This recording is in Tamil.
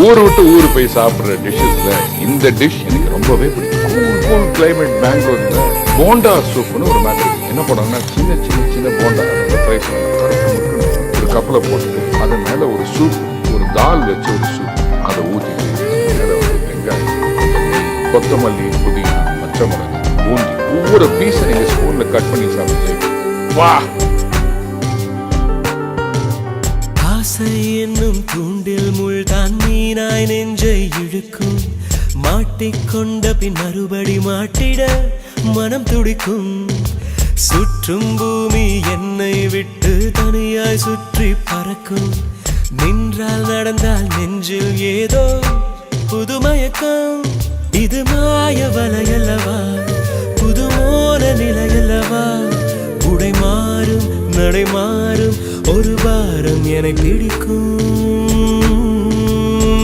ஊர் விட்டு ஊர் போய் சாப்பிடுற டிஷ்ஷஸ்ல இந்த டிஷ் எனக்கு ரொம்பவே பிடிக்கும். கூல் கிளைமேட் பெங்களூர்ல போண்டா சூப்னு ஒரு மேட்டர் என்ன போடாங்கன்னா சின்ன சின்ன சின்ன போண்டா அதை ஃப்ரை பண்ணி ஒரு கப்பில் போட்டு அது மேல ஒரு சூப் ஒரு தால் வச்சு ஒரு சூப் அதை ஊற்றிட்டு மேல ஒரு வெங்காயம் கொத்தமல்லி புதினா பச்சை மிளகாய் பூந்தி ஒவ்வொரு பீஸை நீங்க ஸ்பூன்ல கட் பண்ணி சாப்பிட்டு வா. ஆசை என்னும் தூண்டில் முள்தான் மீனாய் நெஞ்சை இழுக்கும். மாட்டிக்கொண்ட பின் மறுபடி மாட்டிட மனம் துடிக்கும். சுற்றும் பூமி என்னை விட்டு தனியாய் சுற்றி பறக்கும். நின்றால் நடந்தால் நெஞ்சில் ஏதோ புதுமயக்கம். இது மாய வலையல்லவா புதுமோன நிலையல்லவா. உடை மாறும் நடை மாறும் ஒரு வாரம் என்னை பிடிக்கும்.